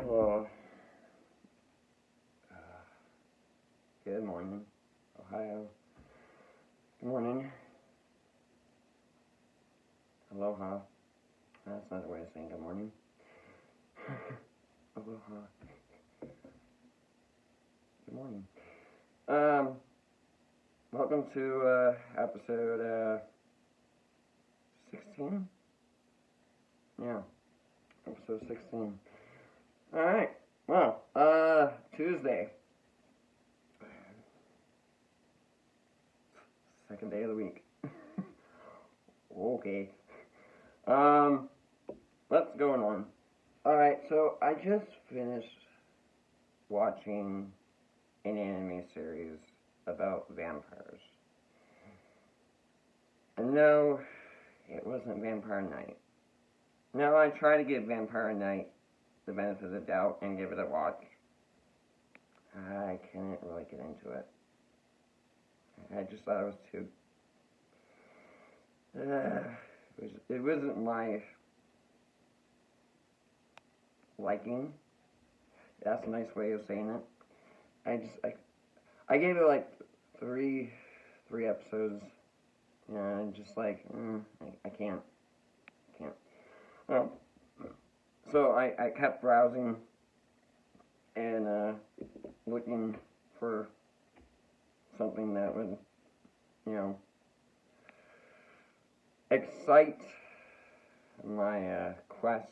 Hello. Good morning, Ohio. Good morning. Aloha. That's not the way of saying good morning. Aloha. Good morning. Welcome to episode 16? Yeah, episode 16. Alright, well, Tuesday. Second day of the week. Okay. What's going on? Alright, so I just finished watching an anime series about vampires. And no, it wasn't Vampire Night. No, I tried to give Vampire Night the benefit of the doubt and give it a watch. I couldn't really get into it. I just thought it was too... it wasn't my liking. That's a nice way of saying it. I gave it like three episodes. And just like, I can't. Well, so I kept browsing and looking for something that would, excite my quest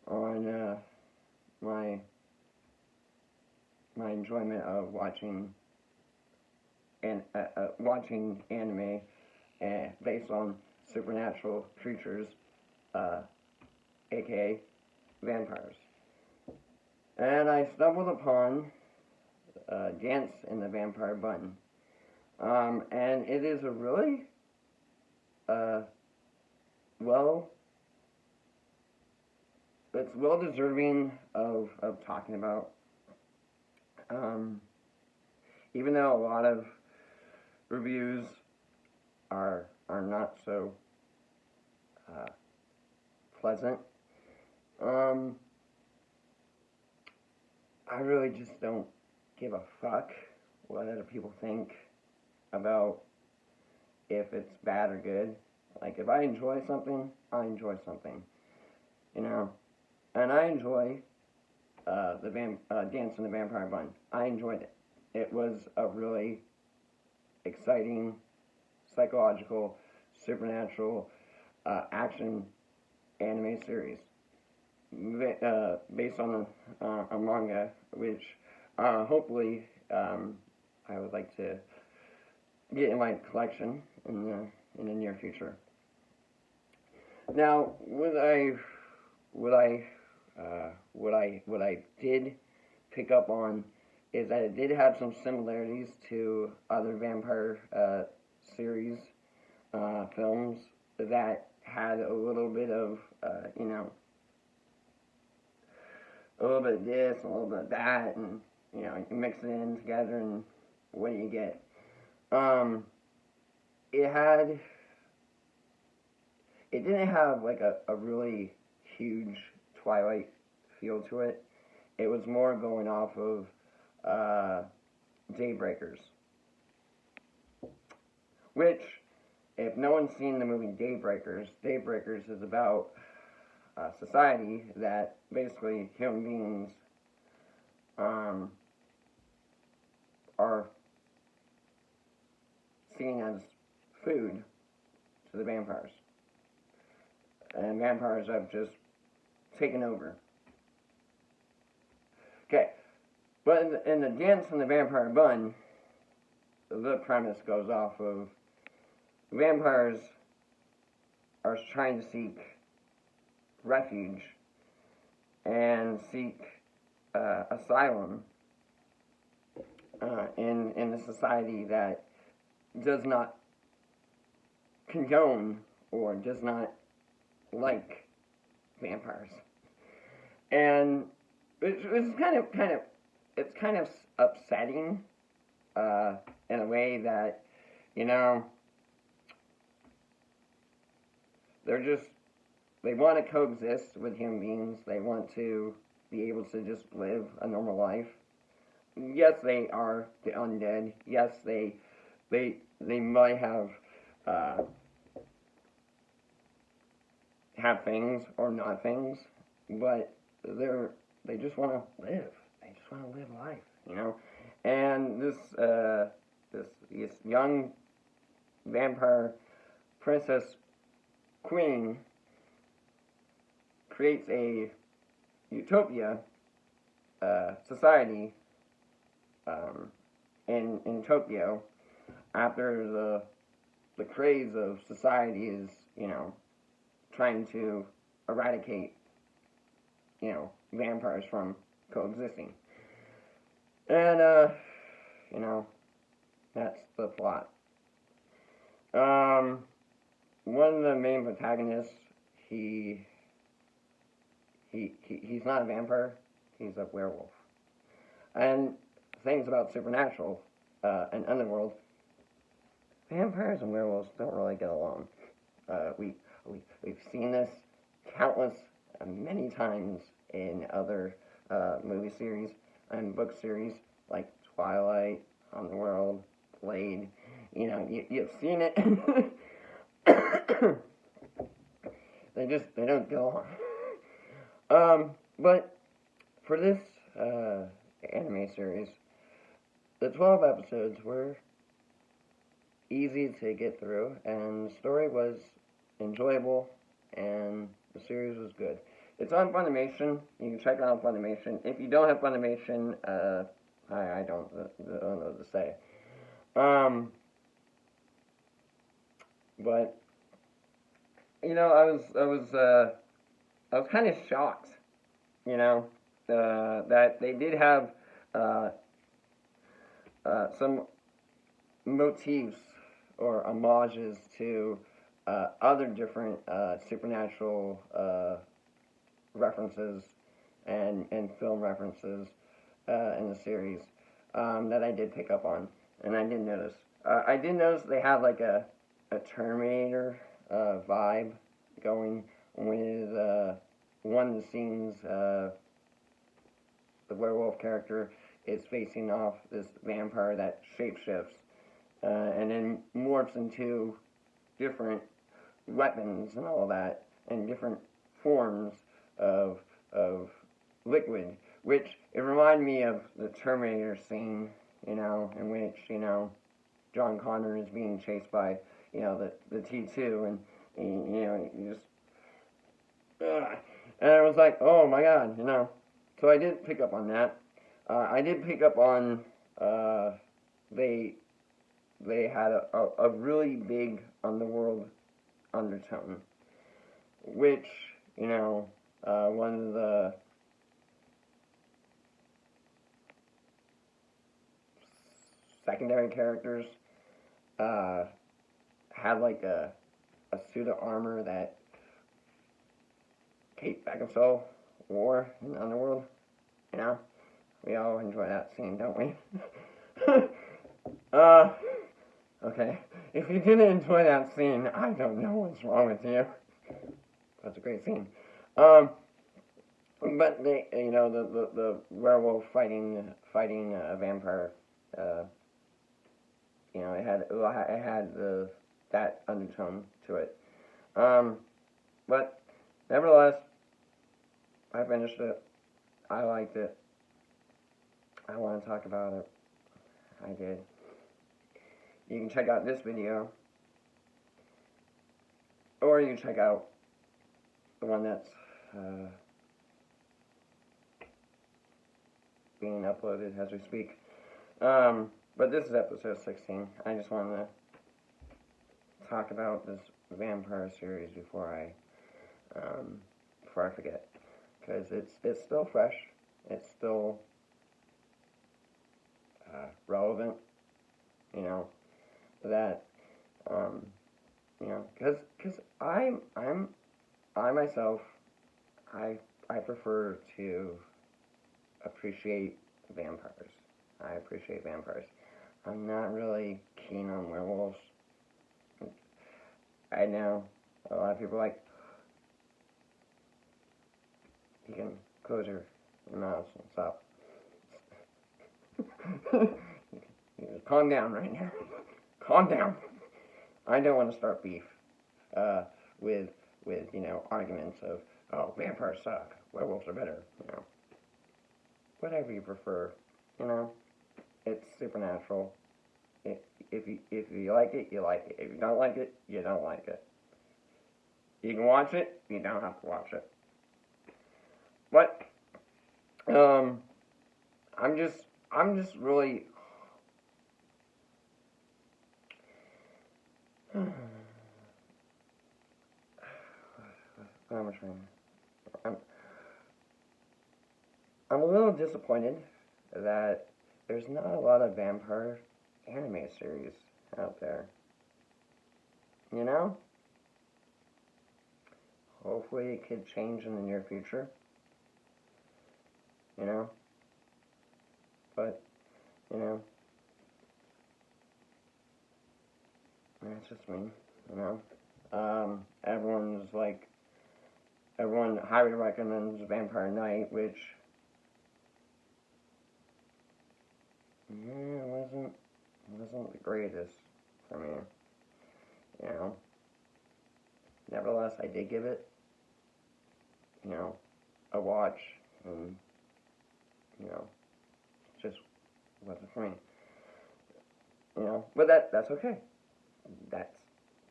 on my enjoyment of watching anime based on supernatural creatures, aka vampires. And I stumbled upon Dance in the Vampire Button. And it is a really it's well deserving of talking about. Even though a lot of reviews are not so pleasant, I really just don't give a fuck what other people think about if it's bad or good. Like, if I enjoy something, I enjoy something, and I enjoy Dance in the Vampire Button. I enjoyed it. It was a really exciting, psychological, supernatural action anime series based on a manga, which hopefully I would like to get in my collection in the near future. Now, what I did pick up on is that it did have some similarities to other vampire series films that had a little bit of a little bit of this, a little bit of that, and you mix it in together, and what do you get? It didn't have like a really huge Twilight feel to it. It was more going off of Daybreakers, which, if no one's seen the movie Daybreakers is about a society that basically human beings are seen as food to the vampires. And vampires have just taken over. Okay, but in the Dance in the Vampire Button, the premise goes off of vampires are trying to seek refuge and seek asylum in a society that does not condone or does not like vampires. And it's kind of upsetting in a way that, they're just they want to coexist with human beings. They want to be able to just live a normal life. Yes, they are the undead. Yes, they might uh, have things or not things, but they just want to live. They just want to live life, you know. And this young vampire princess queen creates a utopia society in Tokyo after the craze of society is, you know, trying to eradicate, you know, vampires from coexisting. And, you know, that's the plot. One of the main protagonists, he's not a vampire, he's a werewolf. And things about supernatural and underworld, vampires and werewolves don't really get along. We've seen this countless, many times in other movie series and book series like Twilight, Underworld, Blade. You know, you've seen it. They don't go on. But for this anime series, the 12 episodes were easy to get through, and the story was enjoyable, and the series was good. It's on Funimation. You can check it out on Funimation. If you don't have Funimation, I don't know what to say. But you know, I was kind of shocked, you know, that they did have some motifs or homages to other different supernatural references and film references in the series that I did pick up on, and I did notice. I did notice they have like a Terminator vibe going with one of the scenes. The werewolf character is facing off this vampire that shapeshifts and then morphs into different weapons and all that, and different forms of liquid, which it reminded me of the Terminator scene, you know, in which, you know, John Connor is being chased by, you know, the T2, and you know, you just, and I was like, oh my god, you know. So I did pick up on that. I did pick up on they had a really big underworld undertone, which, you know, one of the secondary characters had like a suit of armor that Kate Beckinsale wore in the underworld. You know, we all enjoy that scene, don't we? Okay. If you didn't enjoy that scene, I don't know what's wrong with you. That's a great scene. But they, you know, the werewolf fighting a vampire. You know, it had that undertone to it. But nevertheless, I finished it. I liked it. I want to talk about it. I did. You can check out this video, or you can check out the one that's being uploaded as we speak. But this is episode 16. I just wanted to talk about this vampire series before I forget, because it's still fresh. It's still relevant, you know, that, you know, because I myself, I prefer to appreciate vampires. I appreciate vampires. I'm not really keen on werewolves. I know a lot of people are like, You can close your mouth and stop. Calm down right now. Calm down. I don't want to start beef with arguments of, oh, vampires suck, werewolves are better, whatever you prefer, it's supernatural. If you like it, you like it. If you don't like it, you don't like it. You can watch it, you don't have to watch it. But I'm just really I'm a little disappointed that there's not a lot of vampire anime series out there. Hopefully it could change in the near future. But, that's just me, everyone highly recommends Vampire Knight, which, wasn't the greatest for me, Nevertheless, I did give it, a watch, and, just wasn't for me. But that's okay. That's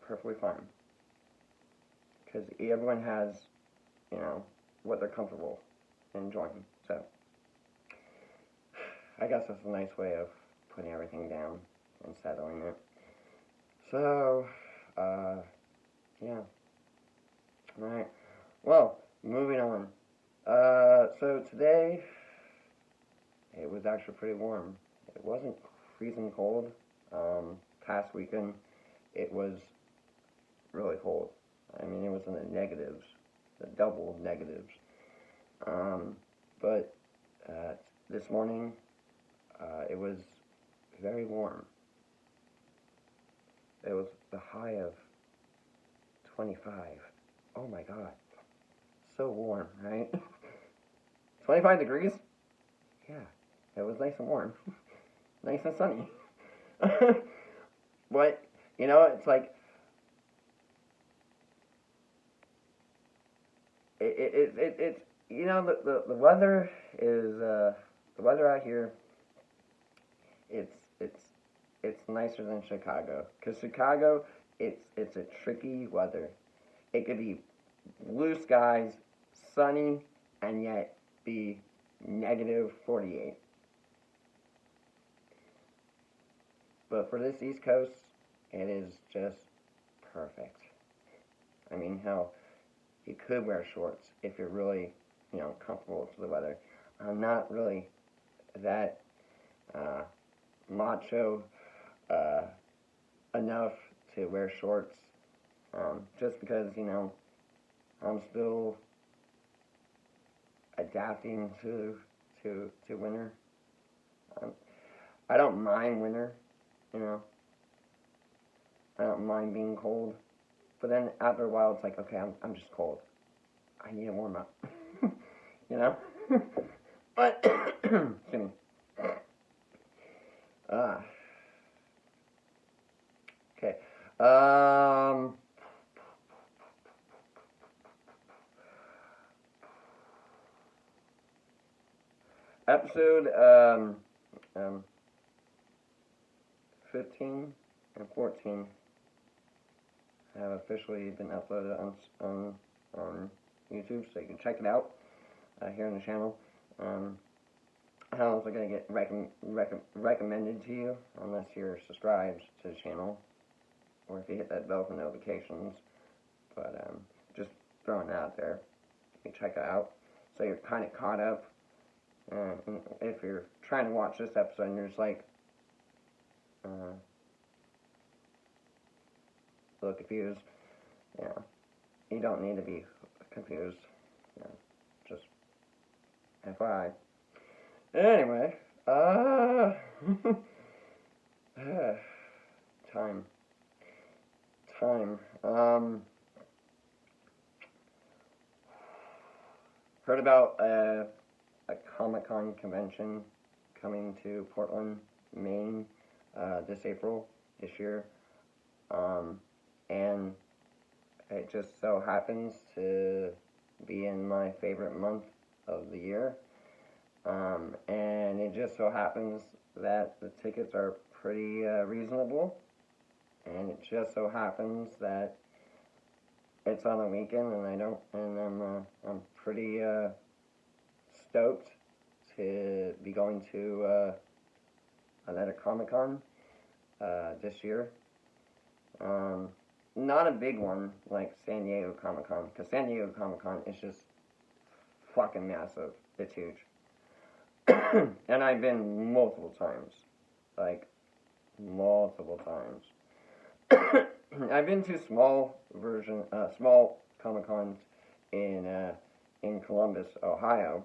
perfectly fine. Because everyone has, what they're comfortable enjoying. So, I guess that's a nice way of putting everything down and settling it. So, yeah. Alright. Well, moving on. So today, it was actually pretty warm. It wasn't freezing cold. Past weekend, it was really cold. I mean, it was in the negatives, the double negatives. But this morning, it was very warm. It was the high of 25. Oh my god. So warm, right? 25 degrees? Yeah, it was nice and warm. Nice and sunny. But, it's like, it's the weather is, the weather out here, it's nicer than Chicago. Because Chicago, it's a tricky weather. It could be blue skies, sunny, and yet be negative 48. But for this East Coast, it is just perfect. I mean, hell, you could wear shorts if you're really, comfortable with the weather. I'm not really that macho enough to wear shorts, just because, I'm still adapting to winter. I don't mind winter, I don't mind being cold. But then after a while, it's like, okay, I'm just cold. I need to warm up, But, excuse me. Okay. Episode 15 and 14 have officially been uploaded on YouTube, so you can check it out here on the channel. How is it going to get recommended to you unless you're subscribed to the channel, or if you hit that bell for notifications. But just throwing it out there, you can check it out so you're kind of caught up. If you're trying to watch this episode and you're just like a little confused, you don't need to be confused. Just FYI. Anyway, time. heard about a Comic-Con convention coming to Portland, Maine, this April, this year. And it just so happens to be in my favorite month of the year. And it just so happens that the tickets are pretty reasonable. And it just so happens that it's on a weekend, and I'm pretty stoked to be going to another Comic-Con this year. Not a big one like San Diego Comic-Con, because San Diego Comic-Con is just fucking massive. It's huge. And I've been multiple times. Like, multiple times. I've been to small Comic-Cons in Columbus, Ohio.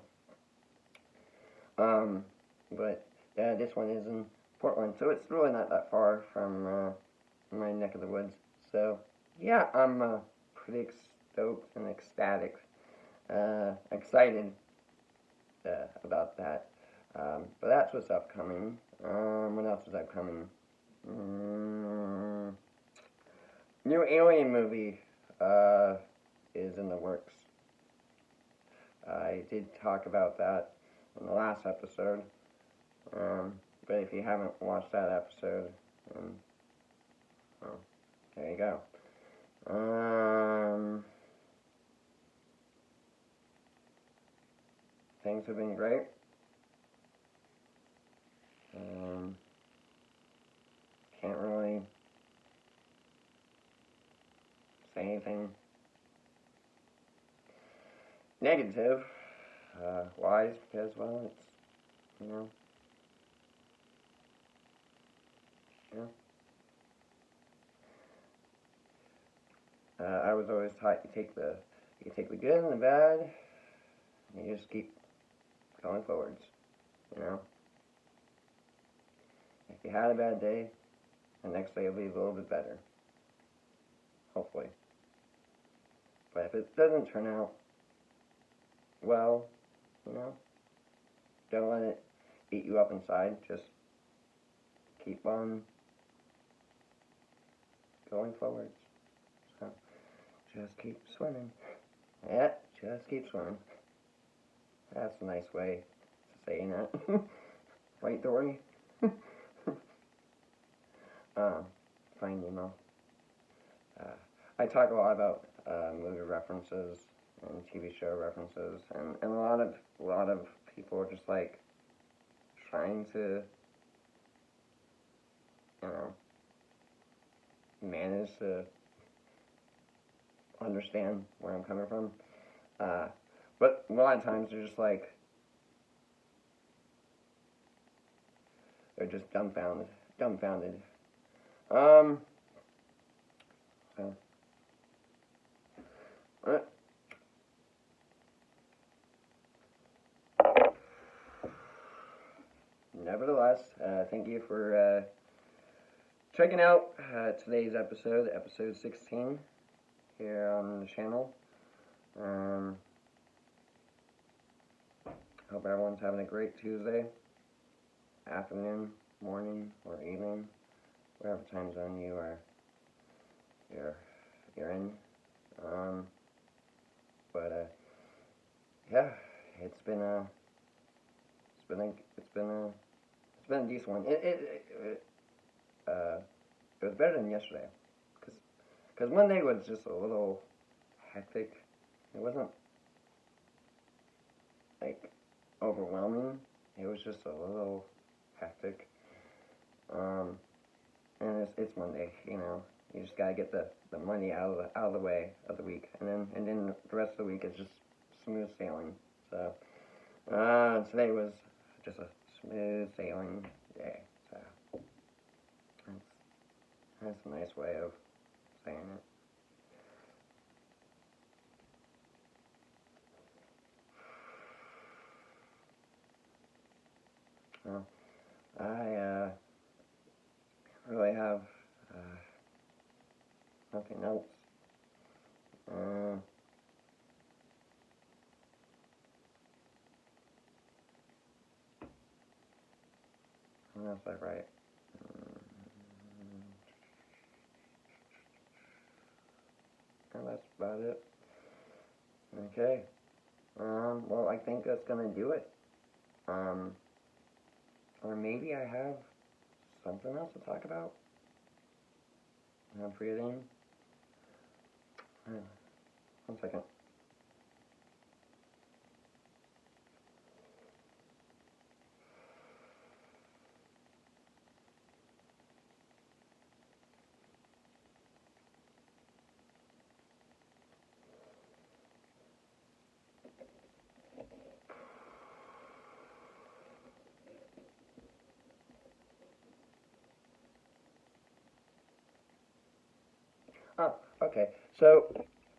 But this one is in Portland, so it's really not that far from my neck of the woods. So, yeah, I'm pretty stoked and ecstatic, excited about that. But that's what's upcoming. What else is upcoming? New Alien movie is in the works. I did talk about that in the last episode. But if you haven't watched that episode, well, there you go. Things have been great. Can't really say anything negative wise, because, well, it's, I was always taught you take the good and the bad, and you just keep going forwards, If you had a bad day, the next day will be a little bit better, hopefully. But if it doesn't turn out well, don't let it eat you up inside. Just keep on going forwards. So, just keep swimming. Yeah, just keep swimming. That's a nice way to saying that. Right, Dory? Fine, Nemo. I talk a lot about movie references and TV show references, and a lot of people are just like trying to, manage to understand where I'm coming from. But a lot of times they're just like, they're just dumbfounded. So, nevertheless, thank you for checking out today's episode 16, here on the channel. Hope everyone's having a great Tuesday, afternoon, morning, or evening, whatever time zone you're in. But yeah, it's been a decent one. It was better than yesterday, because Monday was just a little hectic. It wasn't like overwhelming. It was just a little hectic. And it's Monday, You just gotta get the money out of the way of the week, and then the rest of the week is just smooth sailing. So today was just a smooth sailing day. So that's a nice way of saying it. Well, I really have nothing else. else did I write? And that's about it. Okay. Well, I think that's gonna do it. Or maybe I have something else to talk about. I'm forgetting. 1 second. Oh, okay. So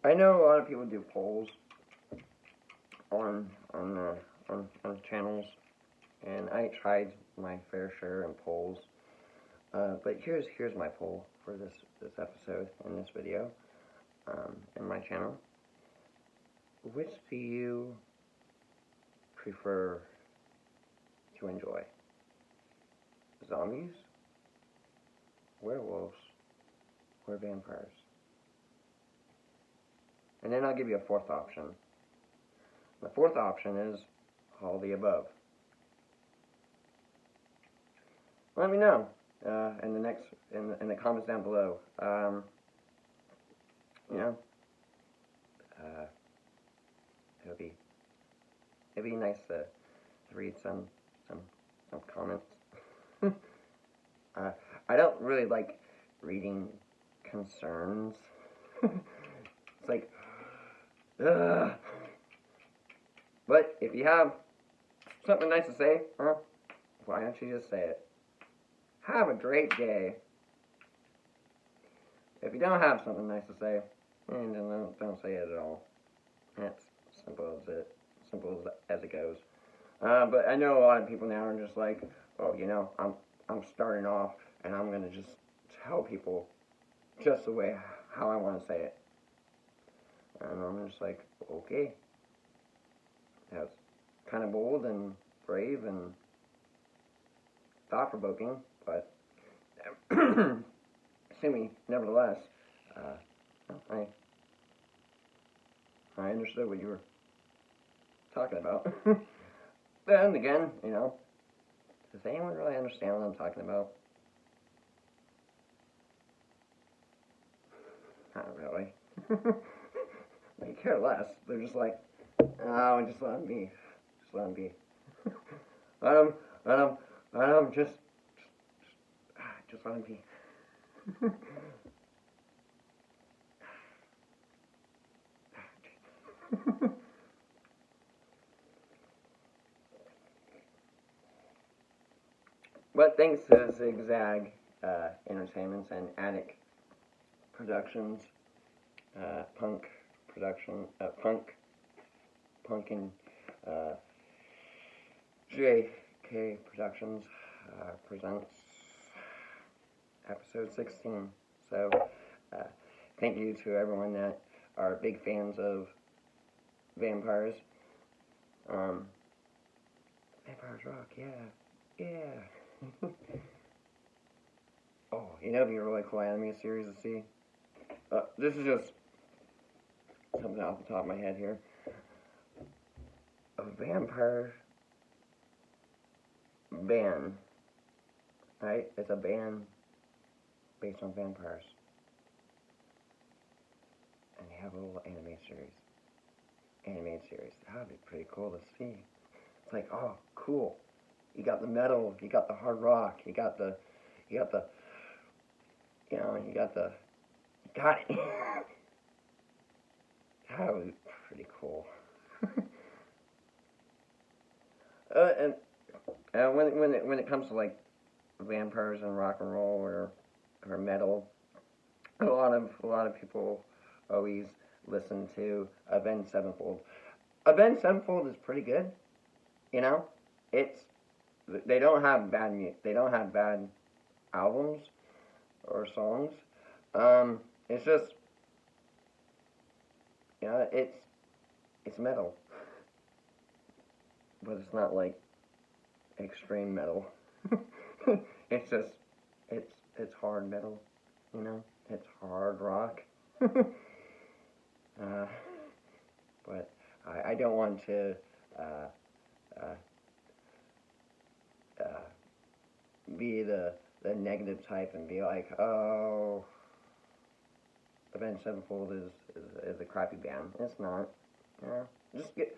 I know a lot of people do polls on channels, and I tried my fair share in polls. But here's my poll for this episode and this video in my channel. Which do you prefer to enjoy? Zombies, werewolves, or vampires? And then I'll give you a fourth option. The fourth option is all the above. Let me know in the comments down below. You know, it'd be nice to read some comments. I don't really like reading concerns. It's like, ugh. But if you have something nice to say, why don't you just say it? Have a great day. If you don't have something nice to say, then don't say it at all. That's simple as it goes. But I know a lot of people now are just like, oh, you know, I'm starting off, and I'm gonna just tell people just the way how I want to say it. And I'm just like, okay. That's kind of bold and brave and thought-provoking, but nevertheless, I understood what you were talking about. Then again, you know, does anyone really understand what I'm talking about? Not really. They care less. They're just like, oh, just let him be. Just let him be. Let him, just let him be. But thanks to Zigzag Entertainments and Attic Productions, Punkin JK Productions presents episode 16. So, thank you to everyone that are big fans of vampires. Vampires rock, yeah. Oh, you know, it'd be a really cool anime series to see. This is just something off the top of my head here. A vampire band, right? It's a band based on vampires, and they have a little animated series. That would be pretty cool to see. It's like, oh, cool. You got the metal, you got the hard rock, you got it. That would be pretty cool. And when it comes to like vampires and rock and roll or metal, a lot of people always listen to Avenged Sevenfold. Avenged Sevenfold is pretty good. You know, they don't have bad albums or songs. It's just, you know, it's metal, but it's not like extreme metal. It's just, it's hard metal, you know? It's hard rock. But I don't want to uh, uh, be the negative type and be like, oh, Avenged Sevenfold is a crappy band. It's not. Just get,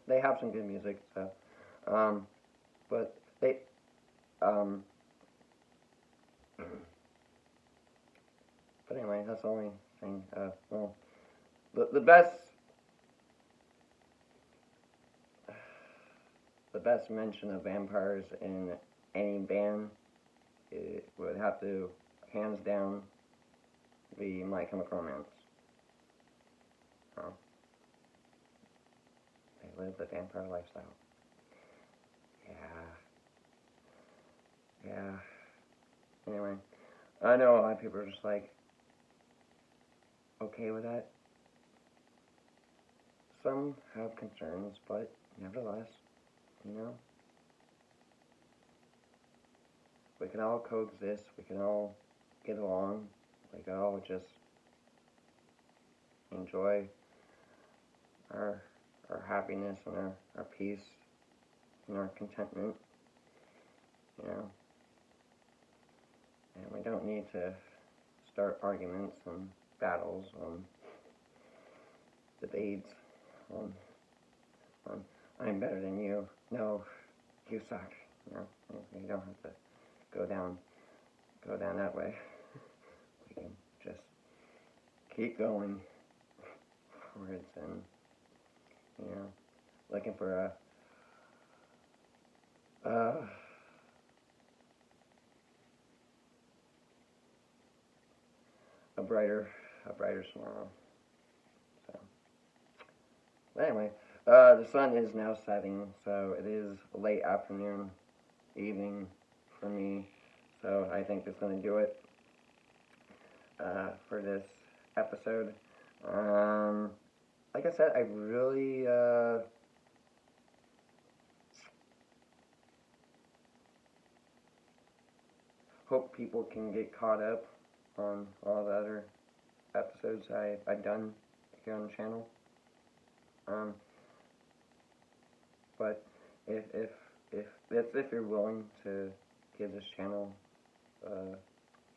they have some good music, so, but they, but anyway, that's the only thing. Well, the best mention of vampires in any band, it would have to, hands down, be My Chemical Romance. They live the vampire lifestyle. Yeah. Anyway, I know a lot of people are just like, okay with that. Some have concerns, but nevertheless, we can all coexist, we can all get along, we can all just enjoy our happiness and our peace and our contentment, and we don't need to start arguments and battles and debates on I'm better than you, no, you suck, you don't have to go down that way. We can just keep going forwards and, looking for a brighter tomorrow. So, but anyway, the sun is now setting, so it is late afternoon, evening for me. So I think that's going to do it for this episode. Like I said, I really hope people can get caught up on all the other episodes I've done here on the channel. But if you're willing to give this channel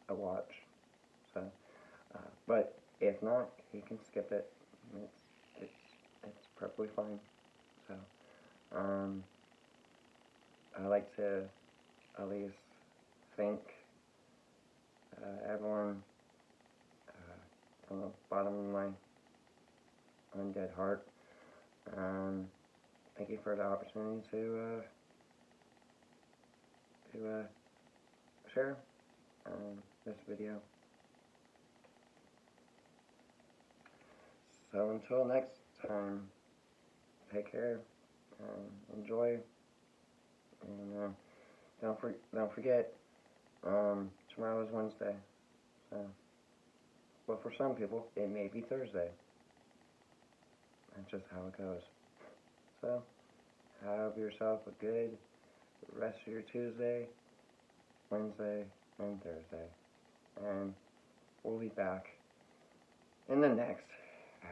a watch, so. But if not, you can skip it. It's perfectly fine. So, I like to at least thank everyone from the bottom of my undead heart. Thank you for the opportunity to share this video. So until next time, take care, enjoy, and don't forget, tomorrow is Wednesday. So, but for some people, it may be Thursday. That's just how it goes. So, have yourself a good rest of your Tuesday, Wednesday, and Thursday. And we'll be back in the next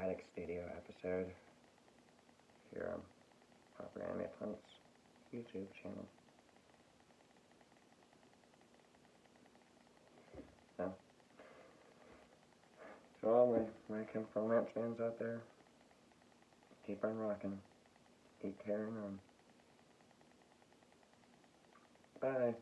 Attic Studio episode here on Proper Anime Punks YouTube channel. So, to all my Chemical Romance fans out there, keep on rocking. Keep carrying on. Bye.